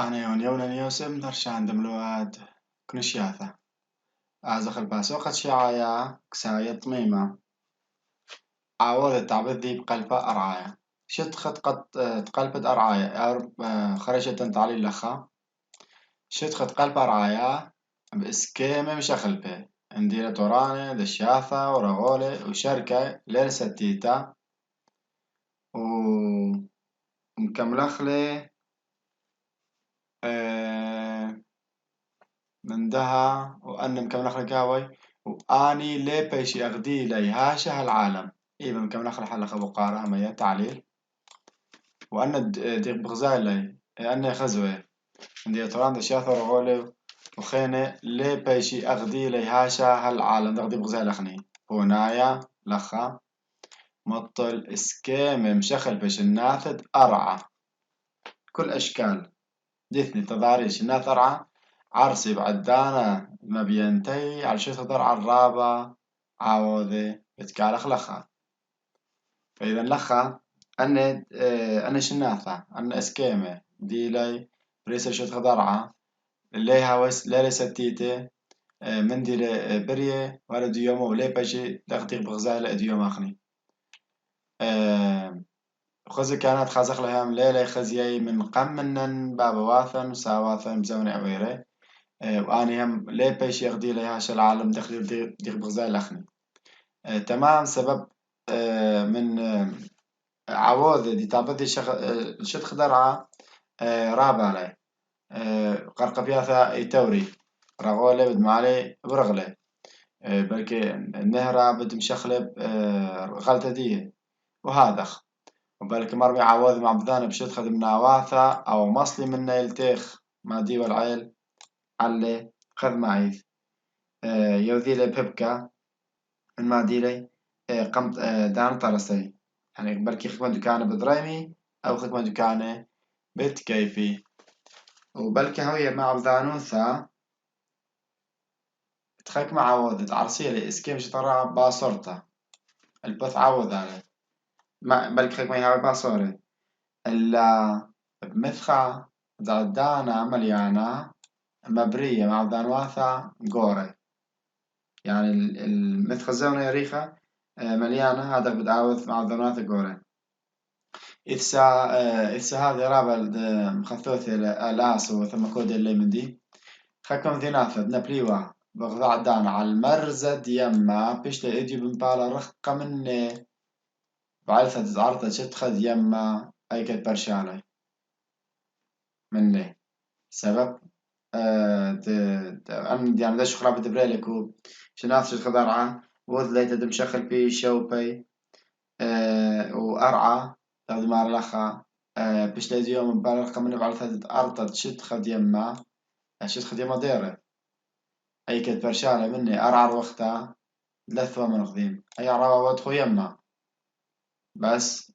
أنا يونيونا نيوسم درشان دملواد كنشياثة أزخ الباسوقة شعايا كساية طميمة عوض تعبذي بقلبة أرعايا شت خط قد تقلبت أرعايا أرب خرجت تعلي لخا شت خط قلب أرعايا بإسكيمة مشخلبة عندي توراني دشياثة ورغولة وشركة ليرستيتا ومكملخلة أه من دها وأن مكمل آخر كاوي وأني لي بيشي أغدي لي هاشا هالعالم إيه مكمل آخر حلقة بقارة مية تعليل وأن ديق بغزاي لي أن خزوة عندي طران دشاثر غولي وخينة لي بيشي أغدي لي هاشا هالعالم دغدي بغزاي لخني هنايا لخا مطل اسكيم مشخل بيش الناثد أرعى كل أشكال ديثني تضاريش الناث أرعى عرسي بعدانا ما بينتهي على شو تقدر على الرابع عوضي بتكالخ لخا فإذا لخا أنا شناثة أنا إسكيمة دي لي بريسة شو تقدر ليها وس ليلة ستيتة من دي بريه ولا ديومو ولي بشي لغتيق بغزاي لأديوم أخني خزي كانت خازق لهم ليلة خزيي من قمنن بابا واثن وساواثن بزوني عويري وأني هم ليه بيش يغدي لي هاش العالم دخل ديغ بغزاي لخني تمام سبب من عوض دي تابدي شد خدرعة رابع لي قرقبياثا يتوري رغولي بدمالي برغلي بلكي النهرة بد مشخلب غلطة دي وهذخ وبلكي مرمي عوض مع بذاني بشد خدم ناواثا أو مصلي من يلتيخ ما دي والعيل علي خذ معي يوذيلي بيبكا من ما ديلي قمت دان طرسي يعني بركي خدمة دكانة بدريمي أو خدمة دكانة بتكيفي وبلكي هوية مع بذانوثا تخيك مع عوضت عرسيلي اسكيم شطرع باصورتا البث عوض عليه ما بلكي خيك ما يهاوي باصوري إلا بمثخة دانا مليانة مبرية مع بذانواثا قوري يعني المتخزونة يا ريخة مليانة هذا بتعاوث مع ذنات قورين إتسا هذا رابع مخثوث الآسو ثم كود اللي من دي خكم ذي نافذ نبليوا بغضاء دانا على المرزد يما بيش لإديو بمبالا رخقة مني بعرفة تزعرطة شتخذ يما أي كت برشالي مني سبب أن يعني ده شخرا بدبريلك شناث الخضرعة وذ ليت دم شخل بي شوبي وأرعى تاخذ مار لخا بيش ليت يوم مبالغ من بعرفة أرطد شت خد يما شت خد يما ديرة أي كت برشالة مني أرعى وقتها لثوة من خذيم أي عرابة ودخو يما بس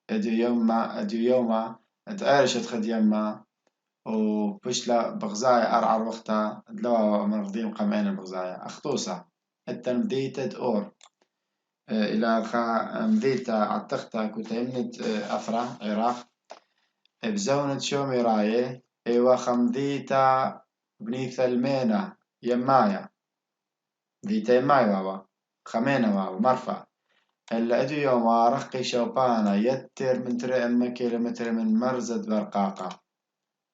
اديو يوما تقارش تخد يما وبشلا بغزايا أرعر وقتها دلوا مرضيم قمعين البغزايا أخطوسة التنفديتة أور إلى خا مذيتا عتختا كنت يمنت أفرا عراق بزونة شومي راية إيوا خمذيتا بنيث المينا يمايا ذيتا يمايا بابا خمينة بابا مرفع إلا أدو يوم رقي شوبانا يتر من ترى أما كيلومتر من مرزد برقاقة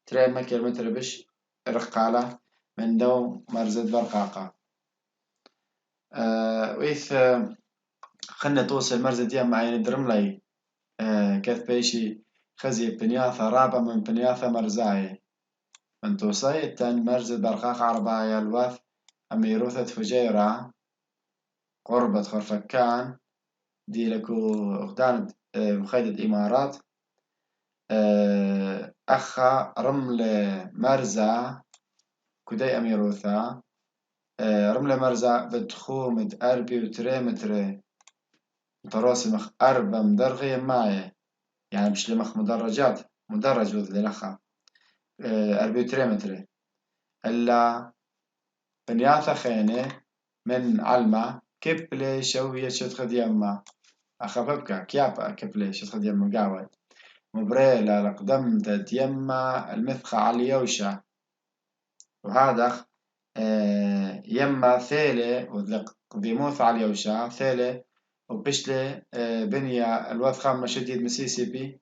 ترى أما كيلومتر بش رقالة من دو مرزد برقاقة وإيث خلنا توصل مرزد يم عين درملي كيف بيشي خزي بنياثة رابع من بنياثة مرزاي من توصي التان مرزد برقاقة عربايا الوث أميروثة فجيرة قربة خرفكان دي لكو غدان مخيدة إمارات أخا رمل مرزا كدي أميروثا رمل مرزا بدخومة أربي وتري متري متراسي مخ أربع مدرغي معي يعني مش لمخ مدرجات مدرج وذ لخا أربي وتري متري إلا بنياثا خينة من علمة كبلي شوية شتخد يما أخببكا كيابا كبلي شتخد يما قاوي مبريلا لقدم تيما المثقى على يوشا وهذا يما ثيلة ودلق ديموث على يوشا ثيلة وبشلة بنيا الوثقة من شديد مسيسيبي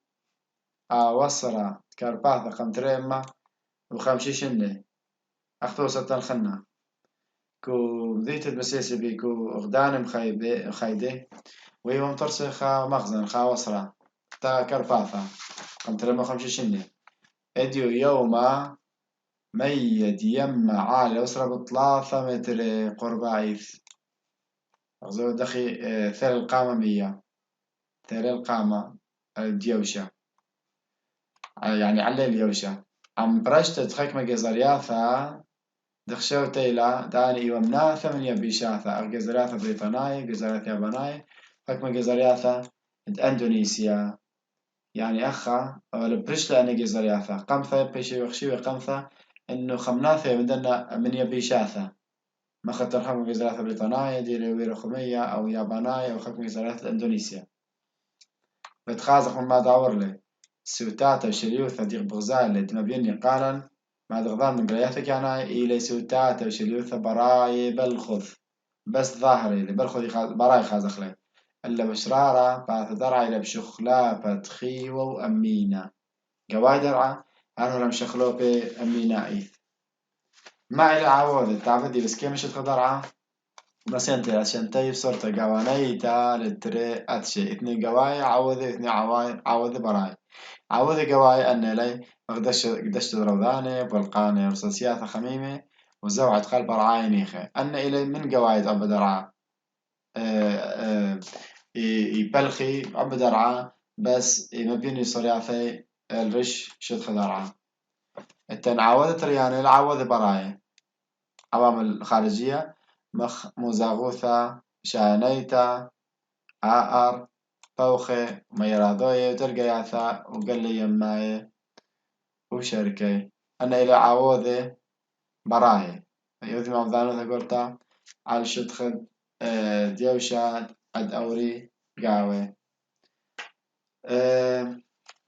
وصرة كارباثا قمتريما وخمشي شنة أخطو ستة الخنة كو بديت المسيسيبي كو أغدان مخيدة وهي ممترسة خا مخزن خا وصرة تا كارباثا قمتريما وخمشي شنة اديو يوما ميد يما عالي وصرة بثلاثة متر قربايث أغزو دخي ثير القامة مية ثير القامة ديوشة يعني علي اليوشة عم برشت تخيك مجزرياثا دخشو تيلا داني إيومنا ثمانية بيشاثا أرجزرياثا بريطاناي جزرياثا ياباناي خيك مجزرياثا إندونيسيا يعني أخا أول برشت لأني جزرياثا قمثا بيشي وخشي قمثا إنه خمناثا مدنا من يبيشاثا ما خطر خمو جزرياثا بريطاناي ديري ويرو خمية أو ياباناي أو خيك مجزرياثا إندونيسيا بتخازق من ما داور لي سوتاتا وشليوثا ديق بغزال دما بيني قالا ما دغضان من قرياتك يعني إلي سوتاتا وشليوثا براي بلخذ بس ظاهري اللي بلخذ براي خازق لي إلا بشرارة بعد درعي لبشخلا بتخيوة وأمينة قواي درعة أنا لم شخلو بأمينة إيث ما إلي عوض تعبدي بس كيف مش تخدرعة بس انت عشان تجيب صورة قواني تا للتري أتشي اثني قواي عوضي اثني عوضي براي عوضي قواي أن لي قدشت روضاني بلقاني رصاصيات خميمة وزوعة قلب رعاي نيخي أن إلي من قواي أبو درعا يبلخي أبو درعا بس ما بيني صريعتي الرش شد خدرعا التن عوضي ترياني العوضي براي عوامل خارجية مخ مزاغوثة شانيتا عقر طوخة ميرادوية وترقياثا وقال لي يماي وشركي أنا إلى عوضي براي يوذي ما مضانو قلتا على شدخد ديوشا أد أوري قاوي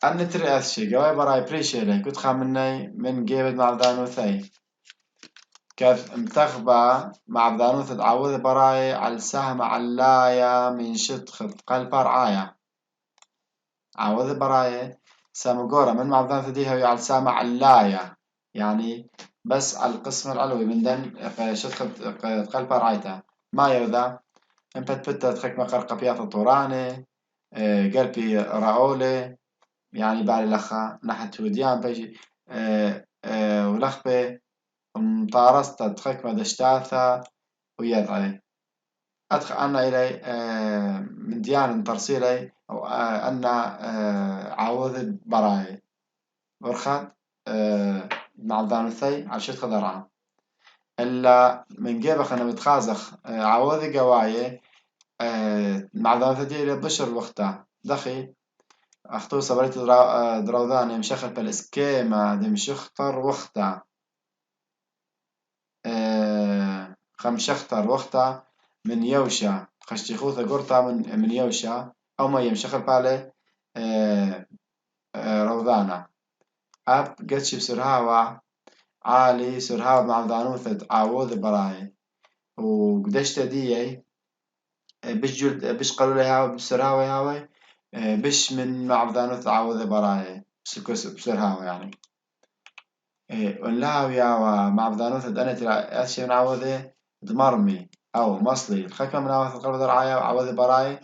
أنا تري أثشي قاوي براي بريشيلي كنت خامني من جيبت مع مضانو ثي كيف متخبى مع بدانوث تعوذ براي على السهم علايا من شدخد قلب رعايا عوذ براي سامقورة من مع بدانوث دي هي على السهم علايا يعني بس على القسم العلوي من دن شدخد قلب رعايته ما يوذا ان بت تخك مقر قبيات الطوراني قلبي راولي يعني بالي لخا نحت وديان بيجي ولخبي مطارستا تخك مدشتاثا ويضعي أدخل أنا إلي من ديان ترسيلي أو أن عوض براي ورخت مع الدانوثي على شد خضرها إلا من جيبك أنا متخازخ عوض قواي مع الدانوثي دي بشر وقتها دخي أختو صبرت دراوذاني مشخل بالإسكيما دي مشختر وقتها خمشختر وقتها من يوشا خشتيخوثا قرطا من يوشا أو ما يمشخل بالي روضانا أب قدش بسرهاوة عالي سرهاوة مع دانوثة عوض براي وقدشت ديي بش جلد بش قالوا لي هاوي بسرهاوة هاوي بش من مع دانوثة عوض براي بسرهاوة يعني ونلاو يا مع بدانوث دانت أشي من عوضي دمرمي أو مصلي الخكمة من عوض القلب درعايا وعوضي براي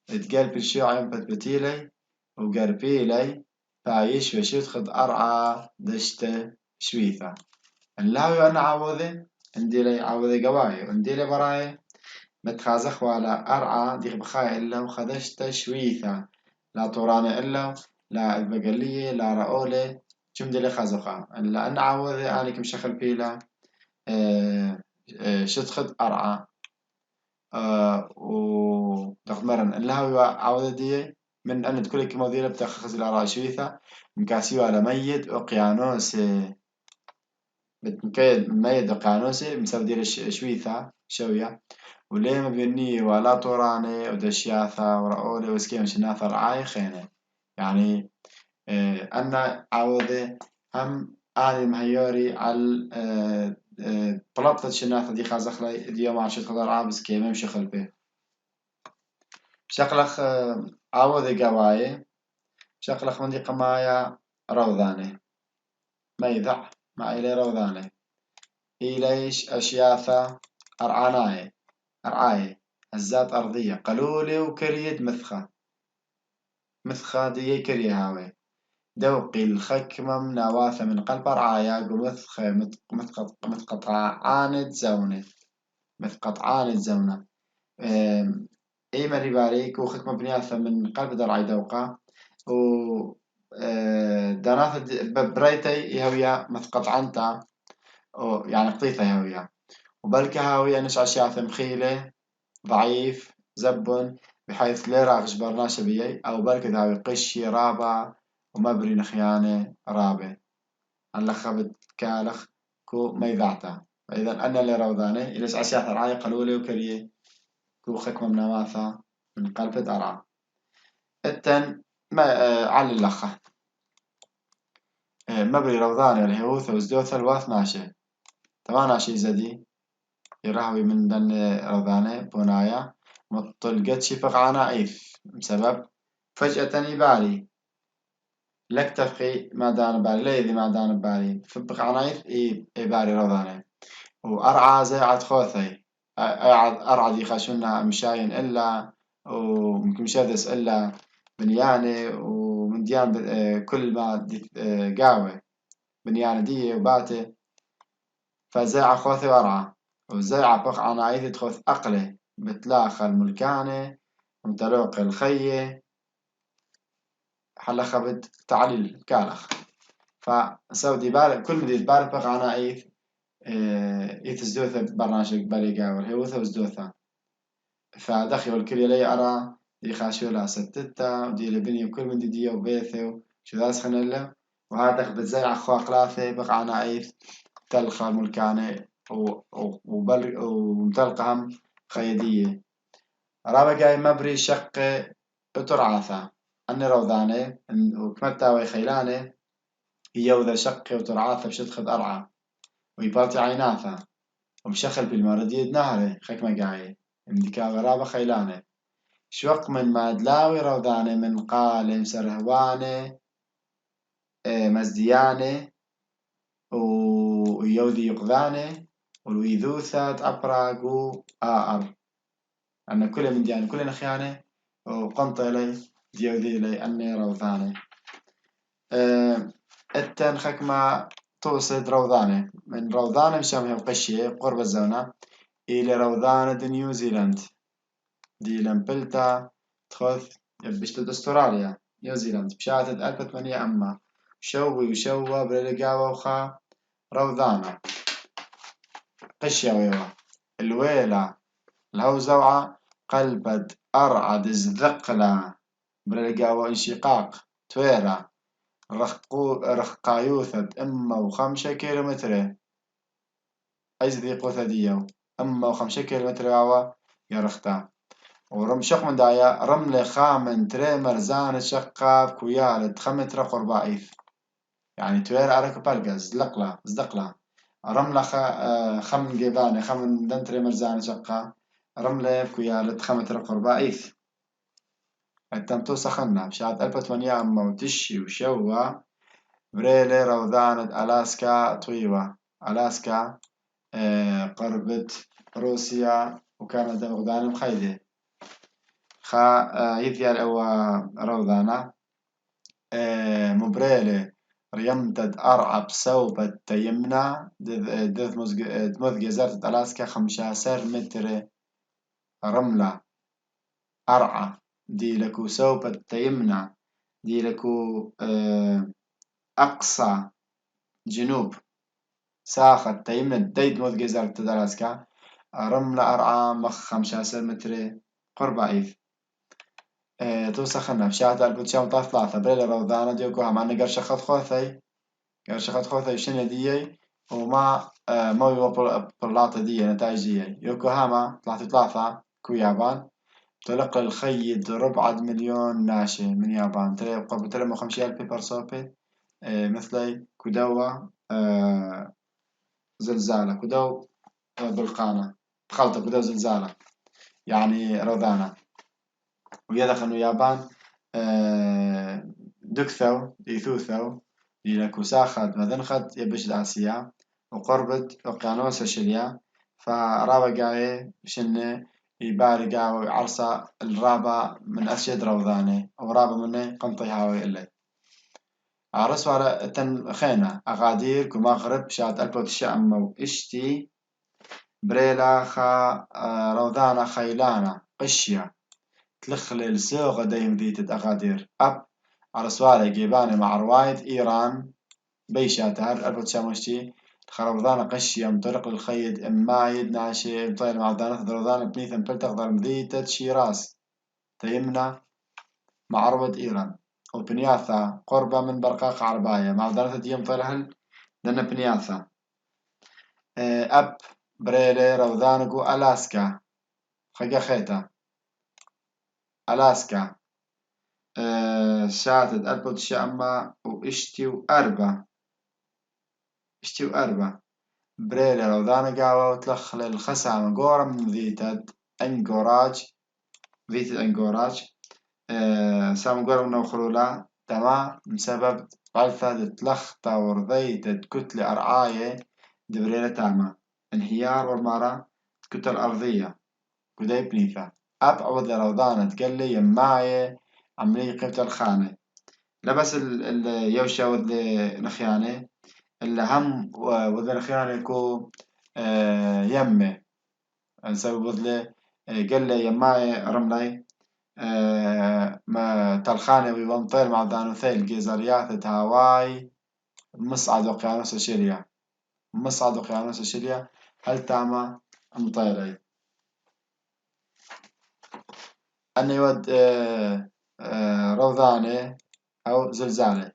تقلب الشيوع يوم بتبتيلي وقربيلي فايش وشيت خد أرعى دشت شويثة نلاو يا أنا عوضي عندي لي عوضي قواي وعندي لي براي متخازخ ولا أرعى ديك بخاي إلا وخدشت شويثة لا طورانة إلا لا البقلية لا رأولة شم دلي خازقة لأن عوض أنا كم شخل بيلا شتخد أرعى و تخمرن اللي هو عوض دي من أن تقول لك مديرة بتخخز الأرعى شويثة مكاسيو على ميت أقيانوس بتمكيد ميت أقيانوس مساوي دير شويثة شوية وليه ما بيني ولا طوراني ودشياثة ورأولي وسكيم شناثة رعاي خينة يعني أنا عوضة هم أنا مهيوري على طلبت شناثة دي خازخلي ديوم عشان خضار عابس كي ممشي خلفه شقلخ عوضة قواي شقلخ مندي قمايا روضاني ميذع ما إلي روضاني إليش أشياثة أرعاناي أرعاي الذات أرضية قلولي وكريد مثخة دي كريه هاوي دوقي الخكمم نواثة من قلب رعايا قمثخ مثقطعانة زونة مثقطعانة زونة إي مري باريك وخكمة بنياثة من قلب درعي دوقة و داناثة بريتي يهويا مثقطعنتا يعني قطيثة يهويا وبلكة هاوية نش عشياثة مخيلة ضعيف زب بحيث لا راغش برناشة بيي أو بلكة هاوي قشي رابع ومبري نخيانة رابع أن خبت كالخ كو ميذعتا فإذا أنا اللي روضاني إليس عشياث رعاية قلولي وكريه كو خكمة منواثة من قلب درعا التن ما على اللخة مبري روضاني الهيوث وزدوث الواث ماشي طبعا عشي زدي يرهوي من دن روضاني بونايا مطلقت شفق عنايف بسبب فجأة يبالي لك تفقي ما دان بالي ليذي ما دان بالي فبق عنايف إبالي روضاني وأرعى زي عد خوثي أرعى دي خاشونا مشاين إلا وممكن مشادس إلا بنياني ومن ديان كل ما دي قاوي بنياني دي وباتي فزيع خوثي وأرعى وزيع فق عنايف تخوث أقله بتلاخ الملكانة ومتلوق الخية حلخ بد تعليل كالخ فسودي بار كل مدي بار بق عنايف إيث زدوثة برنامج بالي قاور هيوثة وزدوثة فدخل الكل لي أرى دي خاشولا ستتا ودي لبني كل من دي وبيثو شو ذا سخن له وهذا خبت زي عخوا قلاثة بقى عنايف تلقى الملكانة ومتلقهم خيدية رابع جاي مبري شق ترعاثة أني روضاني وكمتا ويخيلاني هي وذا شق وترعاثة بشتخذ أرعى ويبالتي عيناثة ومشخل بالمرض يد نهري خيك مقاعي امدكا غرابة خيلاني شوق من مادلاوي روضاني من قال سرهواني مزدياني ويودي يقذاني والويذوثة أبراقو آر أن كل من دياني كل نخياني وقمت إلي ديودي إلي أني روضاني التن خكمة توصد روضاني من روضاني مشامه وقشية قرب الزونة إلى روضانة نيوزيلاند دي لمبلتا تخذ بشتد أستراليا نيوزيلاند بشاتد 1800 أما شوي وشوى برلقاوة وخا روضانة قشية ويوه الويلة الهوزوعة قلبد أرعد الزقلة برلقاوة انشقاق تويرة رخقايوثة إما وخمسة كيلومتر أجدي قوثديو أما وخمسة كيلومتر واوا يرختا ورمشق من دايا رملة خامن تري مرزان شقاب كويالة خمترة قربائيث يعني توير أرك بلغز زدقلا رملة خمن جيبانة خمن دنتري مرزان شقا رملة كويالة خمترة قربائيث التمتو سخنا بشات 1800 أما وتشي وشوا بريلي روضانة ألاسكا طويوة ألاسكا قربت روسيا وكندا وغدان مخيدة يذيال أو روضانة مبريلة ريمتد أرعب صوبة تيمنا دمذ جزيرة ألاسكا 15 متر رملة أرعى دي لكو صوبة تيمنا دي لكو أقصى جنوب ساخة تيمنا ديد موذ جزيرة ألاسكا رملة أرعى مخ 15 متر قرب عيث توسخنا بشات 1903 بريل روضانة ديوكوهام أنا قرشخت خوثي شنو ديي وما موي بلاطة دي نتائج ديي يوكوهاما 33 كو يابان تلقى الخيد ربع مليون ناشئ من يابان قرب 53,000 بيبر صوبي مثلي كودوا زلزالة كودو برقانة خلطة كودو زلزالة يعني روضانة ويدخل يابان دكثو يثوثو لكو ساخد مذنخد يبش آسيا وقربت أقيانوس شليا فرابا قاي بشنة يبارقا وعرصة الرابع من أسجد روضاني ورابا مني قنطي هاوي إلي عرس على تن خينا أغادير كمغرب شاد ألبوت الشام وإشتي بريلا خا روضانا خيلانا قشيا تلخلل سوغ دايم ذيت أغادير أب على سؤال جيباني مع روايد إيران بيشاتها 1960 خربضان قشيا مطرق الخيد إمايد ناشي مطير معدانة درضان بنيثن بلتغ مذيتة شيراس تيمنا معرض إيران وبنياثا قربة من برقاق عرباية معدانة ديم طلهل دنا بنياثا أب بريلي روضانقو ألاسكا خجا خيتا ألاسكا شاتد أربط شأما اشتي وأربع بريلي روضانا قاوة وتلخل الخسامة قورا من ذيتد أنقوراج سام قورا من وخلولا تما بسبب غلطة تلخطة ورضيتد كتلة أرعاية دبريلة تاما انهيار والمرة كتل أرضية قدي بنيثا أب عوض روضانا تقلي يماية عملية قيمة الخانة لبس يوشا وذ نخيانة الهم وذ نخيانة كو يمه نسوي وذ قلي يماية رملي ما تلخانة ويومطير مع دانوثيل جيزريات هاواي مصعد وقيانوس شيليا مصعد وقيانوس شيليا هل تعمى مطيري أن يود روضانة أو زلزالة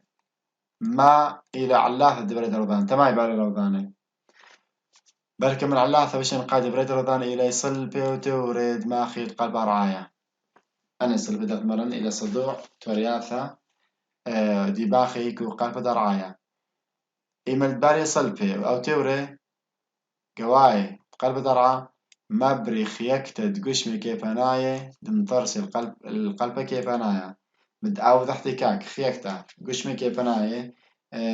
ما إلى علاثة بريد روضانة تما يبالي روضانة بل من علاثة بش نقاد بريد روضانة إلى يصل بيوتي وريد ما خيط قلب رعاية أنا يصل بدأ مرن إلى صدوع تورياثة دي باخي كو قلب رعاية إما البال يصل بي أو توري قواي قلب درعا ما بريخ يكتد قشمي كيف هناية دمطرس القلب كيف هنايا متعاوض احتكاك خيكتا قشمي كيف هناية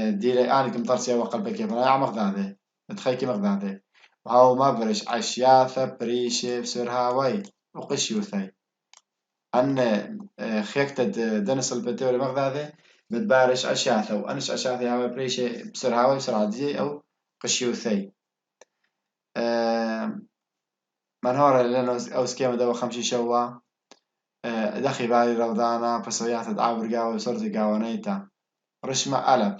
ديري آني كمطرسي وقلب كيف هنايا عمق ذاذي متخيكي مغذاذي وهاو ما بريش عشياثة بريشي بسر هاوي وقش يوثي أن خيكتا دنس البتوري مغذاذي متبارش عشياثة وأنش عشياثة هاوي بريشي بسر هاوي بسر عدزي أو قش يوثي من هورا لأنه أو سكيما دوا خمشي شوا دخي بالي روضانا بسويات تعابر قاوة وصرت قاوانيتا رشمة ألب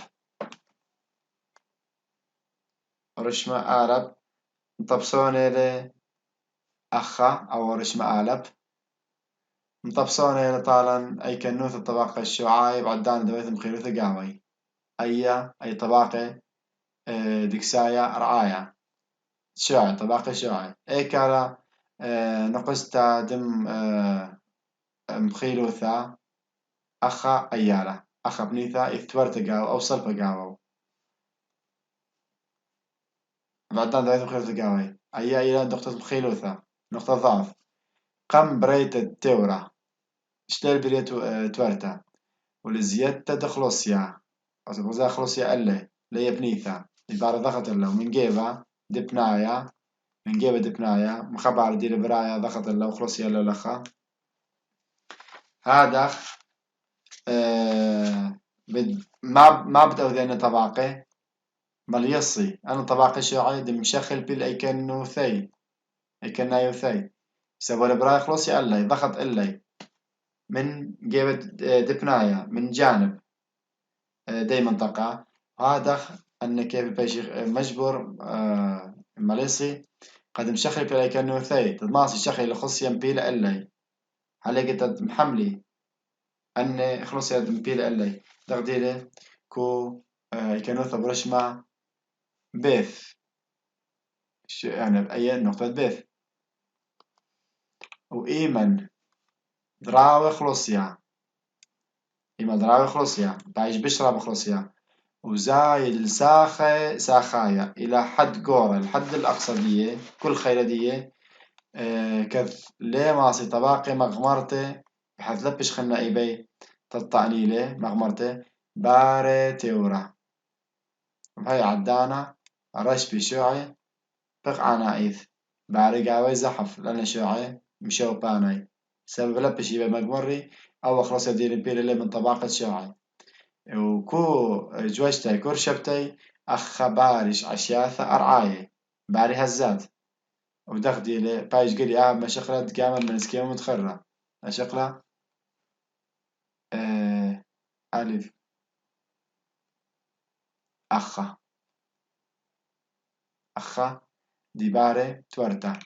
رشمة ألب مطبسوني لي أخا أو رشمة ألب مطبسوني لطالا أي كنوث الطبقة الشعاي بعدان دويث مخيروث قاوي أي طبقة دكسايا رعايا شعاي طبقة شعاي أي كالا نقصتا دم مخيلوثا أخا أيالا أخا بنيثا إثورت قاو أو صلب قاو بعدان ذات مخيلوث قاوي أيا إلى نقطة مخيلوثا نقطة ضعف قم بريت التورة اشتري بريت تورتا ولزيادة دخلوسيا أصبح خلوسيا ألا لي بنيثا البار ضغط له من جيبا دبنايا من جيبا دبنايا مخبر دير برايا ضغط له وخلوسيا للخا هذا ما بدأوا ذين طباقه بل يصي أنا طباقي شعيد مشخل بال أي كان يوثي سبب البراي خلص يالله ضغط إلي من جيبة دبنايا من جانب دي منطقة هذا أن كيف بيش مجبور ماليسي قد مشخل بال أي كان يوثي تدماصي شخل لخص ينبيل إلي هل قد محملي أن خلص ينبيل إلي تقديره كو كانوا برشمة بيث يعني بأي نقطة بيث وإيمن دراوي خلصيا إما دراوي خلصيا بايش بشرب خلصيا وزايد الساخة ساخايا إلى حد جورة الحد الأقصى دي كل خيلة دي كذ ليه ماسي طباقي مغمرته بحيث لبش خلنا إيبي تطعني ليه مغمرته باري تيورا وهي عدانا رش بشوعي بقع نايث باري قاوي زحف لأن شوعي مشو باني سبب لبش إيبي مغمري أو خلاص يدير بيري ليه من طباقة شوعي وكو جوجتي كورشبتي أخ بارش عشياثة أرعاية باري هزات ودخدي لي بايش قلي ما شغلة قامل من سكيمة متخرة شغلة ألف أخا أخا ديباري تورتا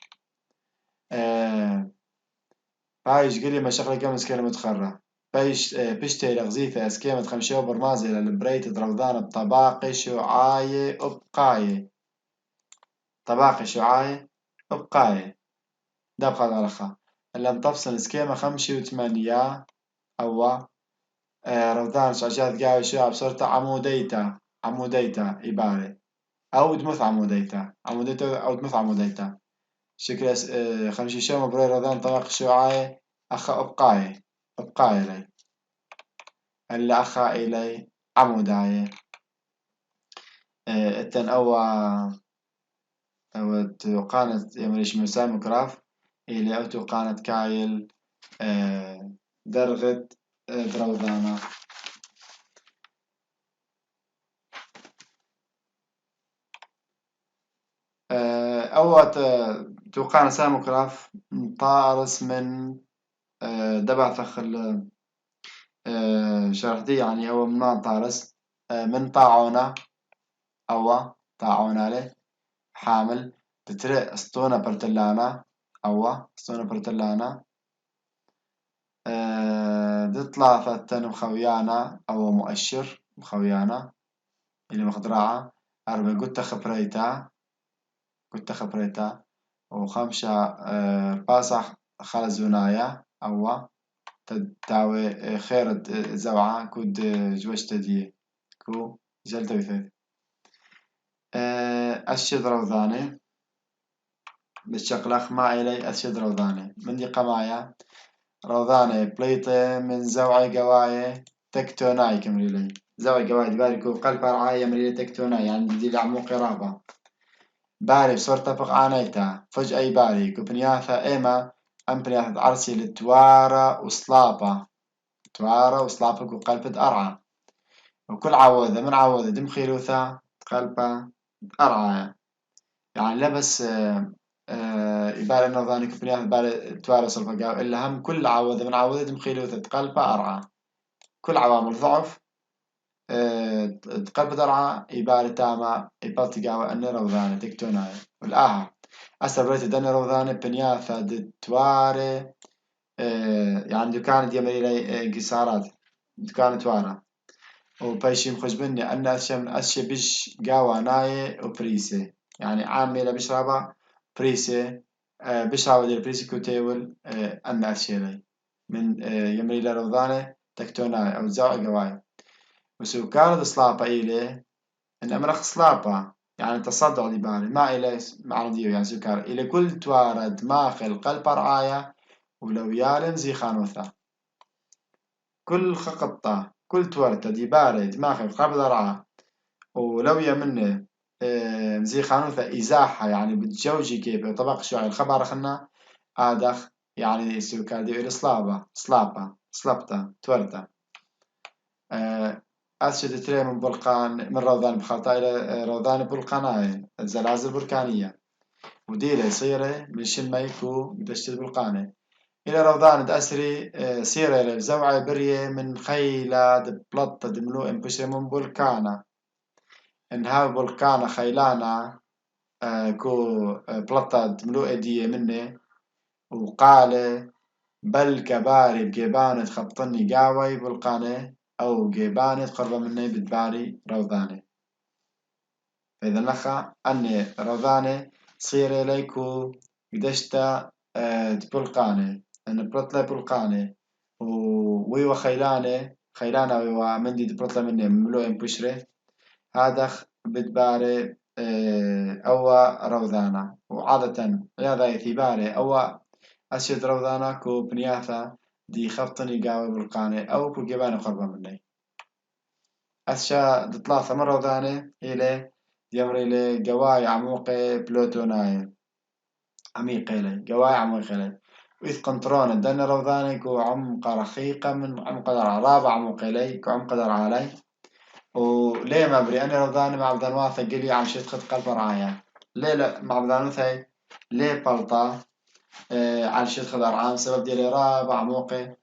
بايش قلي ما شغلة قامل سكيمة متخرة بيشتي لغزيثة سكيمة خمشة برمازي للبريت درودان بطباقي شعاية أبقاية طباقي شعاية أبقاية دبقى الأخا لم تفصل سكيمة خمشة وثمانية أو رمضان شاشات قاوي شو بصورة عموديتا عموديتا عبارة أو دمث عموديتا عموديتا أو دمث عموديتا شكل خمشي شو مبروي رمضان طبق شوعاي أخا أبقاي أبقاي لي اللي أخا إلي عموداي التن أو توقانت يمريش مسام كراف إلي أو توقانت كايل درغت دروذانا أول توقعنا ساموكراف طارس من دبع ثخل شرحتي يعني هو من طارس من طاعونة أو طاعونة له حامل تتري أسطونة برتلانا أو أسطونة برتلانا تطلع فتن مخويانا أو مؤشر مخويانا اللي مخدرعة أربع قلت خبريتا وخمسة باصح خلزونايا أو تداوي خير زوعة كود جوش تدي كو جلت بثيث أشد روضاني بالشقلخ ما إلي أشد روضاني من دي قمايا روضاني بليطة من زوعي قواي تكتوناي كمريلي زوعي قواي دباركو قلب رعاية مريلي تكتوناي يعني دي لعمو قرابة باري بصورة فقعانيتا فجأة يباري كوبنياثا إيما أم بنياثا عرسي لتوارا وصلابة توارا وصلابة وقلب أرعى وكل عوضة من عوضة دم خيروثا قلبة أرعى يعني لبس يبالي نظاني كوبنياثا باري توارا وصلابة إلا هم كل عوضة من عوضة دم خيروثا قلبة أرعى كل عوامل ضعف قلب درعا يبالي تاما يبالتي قاوة أني روضاني تكتوناي والآها أسر بريت دني روضاني بنياثا دتواري يعني دكان ديمري لي قصارات دكان توارا وبيشي مخش مني أن أشي بيش قاوة ناي وبريسي يعني عاملة بشربة بريسي بشربة ديال بريسي كوتيول أن أشي لي من يمري لي روضاني تكتوناي أو زاوية قواي وسو كانت صلابة إليه إن أمرخ صلابة يعني تصدع لبالي ما إليه معنى ديو يعني سكر إلى كل توارى دماغ القلب رعاية ولو يالن زي خانوثة كل خقطة كل توردة ديبارة دماغ القلب رعاية ولو يمنه زي خانوثة إزاحة يعني بتجوجي كيف طبق شوية الخبر خلنا آدخ يعني سكر ديو إلى صلابة توردة أسجد تري من برقان من روضان بخطا إلى روضان برقاناي الزلازل بركانية وديلة صيرة من شميكو بدشت برقانة إلى روضان أسري سيرة إلى زوعة برية من خيلة بلطة دملو إن بشر من بركانة إنها بركانة خيلانا كو بلطة دملو إدية منه وقال بل كباري بجيبانة خبطني قاوي برقانة أو جيبانة قرب مني بدباري روضاني فإذا نخا أني روضاني صير إليكو قدشتا تبلقاني أن بلطلة بلقاني ويوا خيلانة ويوا مندي دبرطلة مني مملوء بشرة هادخ بتباري أوا روضانا وعادة رياضة يثيباري أوا أشد روضانا كو بنياثا دي خبطني قاوي بالقاني أو كو جباني قربة مني أشا دطلاثة مرة روضاني إلي يمري لي قواي عموقي بلوتوناي عميقة لي قواي عميقة لي وإذ قنطرون دن روضاني كو عمق رخيقة من عمق قدر رابع عمق لي كو عمق قدر علي وليه ما بري أنا روضاني مع بدن واثق قلي عم شيت خد قلب رعايا ليه لا مع بدن وثي ليه بلطة على شيت خد أرعام سبب ديالي رابع عموقي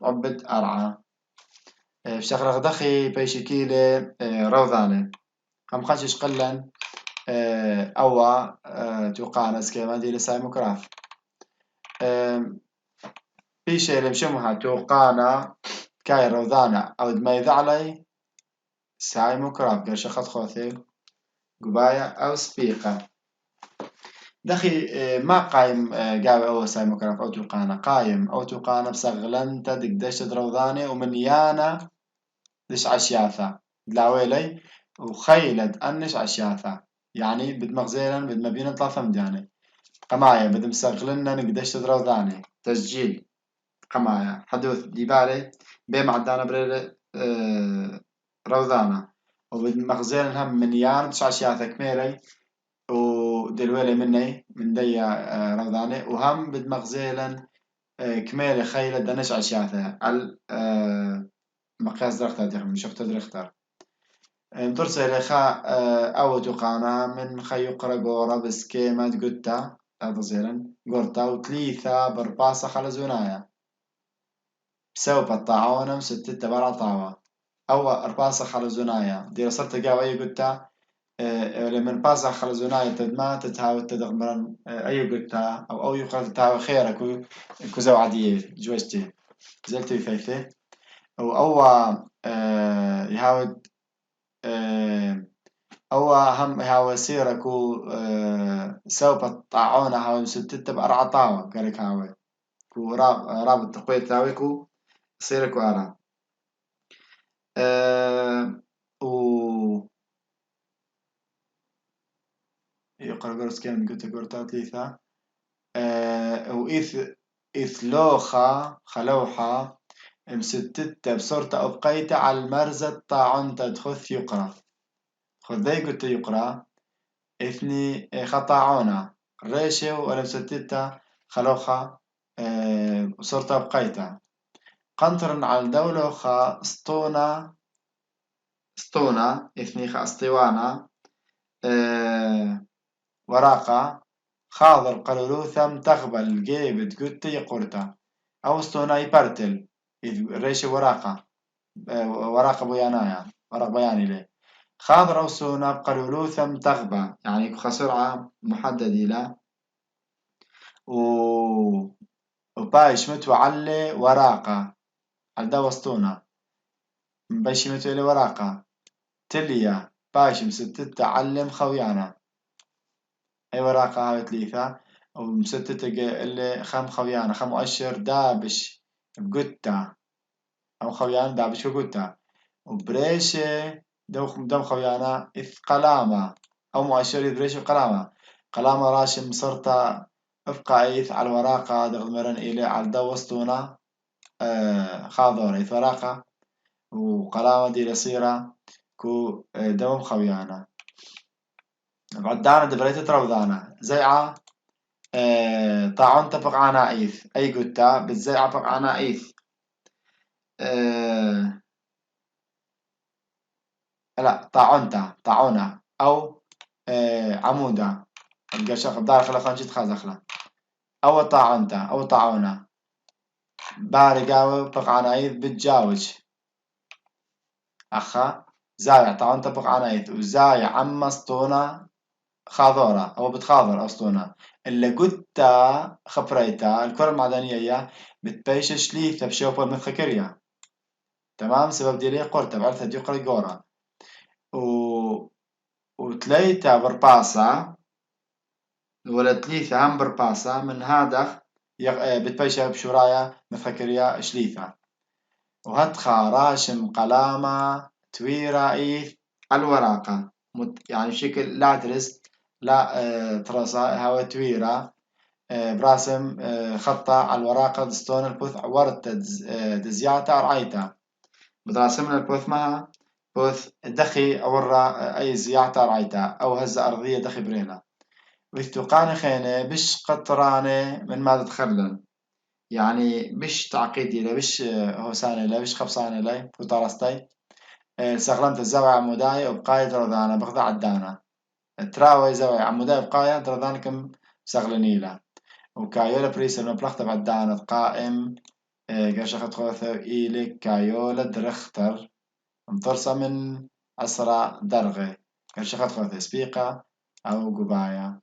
عبد أرعى بشغل دخي بيشكيلي روضاني هم خشش قلا أوا توقانس كما دي لسايموغراف بيشي لمشمها توقانا كاي روضانا أو دمي علي سايموغراف قرش خد خوثي قبايا أو سبيقة دخي ما قايم قاوي أو سايموغراف أو توقانا قايم أو توقانا بسغلن تدق دشت روضاني ومن يانا دش عشياثة دلاويلي وخيلد أنش عشياثة يعني بدمغزيلا بدمبينا ثلاثة مديانة قماية بدم سغلنا نقدش روضاني تسجيل قماية حدوث ديبالي بيم عدانا بريل روضانا وبدمغزيلا هم من يان دش عشياثة كميلي ودلويلي مني من دي روضاني وهم بدمغزيلا كميلي خيلة دنش عشياثة على مقياس درختها دي من شفت درختها درسة لخا أو تقانا من خيقرا قورا بسكيمة قتا هذا زيلا قرتا وتليثا برباسة خلزونايا بسبب الطاعونة ستة برا طاوة أو أرباسة خلزونايا دي رسلت قاو أي قتا لمن باسة خلزونايا تدما تتهاوت تدغمرا أي قتا أو يقرأ تتهاوي خيرك كوزو عادية جوجتي زلت بفيفي أو يهاود هو هم هاو سيركو سوف الطاعون هاو ستة بأربعة طاوة قالك هاوي كو رابط تقوية تاويكو سيركو أرى و يقرأ قرص كام قلت قرطات ثلاثة وإث لوخا خلوحة مستتة بصورة أبقيت على المرزة طاعون تدخث يقرأ خذ ذي قلت يقرأ إثني خطاعونا ريشيو ولا مستتة خلوخا بصورة أبقيتها قنطر على الدولة خا اسطونا إثني خا اسطوانا وراقة خاضر قلولوثم تغبل جيبت قلت يقرتا أو اسطونا يبرتل ريش وراقة وراقة بيانايا ورق بياني ليه خاضر أو اسطونا بقلولوثم تغبى يعني خسرعة محدد له وبايش متوعلي وراقة الدا وسطونا بايش متوعلي وراقة تليا بايش مستة تعلم خويانا أي وراقة هاي تليثا ومستة اللي خم خويانا خم مؤشر دابش بقتا أو خويانا دابش بقتا وبريشة دم خويانا إث قلامة أو مؤشر بريشة قلامة راشم صرتا افقع إيث على الوراقة دغمرن إلي على الدا وسطونا خاضور إيث وراقة وقلامة دي لصيرة كو دوم خويانا بعدانا دبريت تروضانا زيعة طاعون تبق عنا إيث أي قتا بالزيعة بق عنا إيث لا طاعونة أو عمودة القشاق بدار خلا خانشت خازخلا أو طاعونة بارقاوي بق عنا إيث بتجاوج أخا زايع طاعون تبق عنا إيث وزايع عم اسطونة خاضورة أو بتخاضر أسطونا اللي قلت خبريتا الكرة المعدنية هي بتبيش شليثة بشوفة المفكرية تمام سبب ديالي قرطة بعرفها دي قري قورة وتليتا برباسة ولا تليثة هم برباسة من هذا بتبيش بشورايا مفكرية شليثة وهتخا راشم قلامة تويرا إيث الورقة يعني بشكل لا ترس لا ترسا هوا تويرا براسم خطة على الورقة دستون البوث ورت دزياتا رأيتا بدراسمنا البوث معها بوث دخي أورا أي زياتا رأيتا أو هزة أرضية دخي برينا ويثتقان خينة بش قطرانة من ما تتخلل يعني بش تعقيدي لا بش هوساني لا بش خبصاني لا فوتارستي سغلمت الزاوية عموداي وبقاية درذانا بخضع عدانا تراوي زاوية عموداي بقاية درذانكم سغلنيلا وكايولا بريسل مبلغت بعدانا قائم قرش أخذ خوثة إيلك كايولا درختر مطرسة من أسرع درغة قرش أخذ خوثة سبيقة أو قباية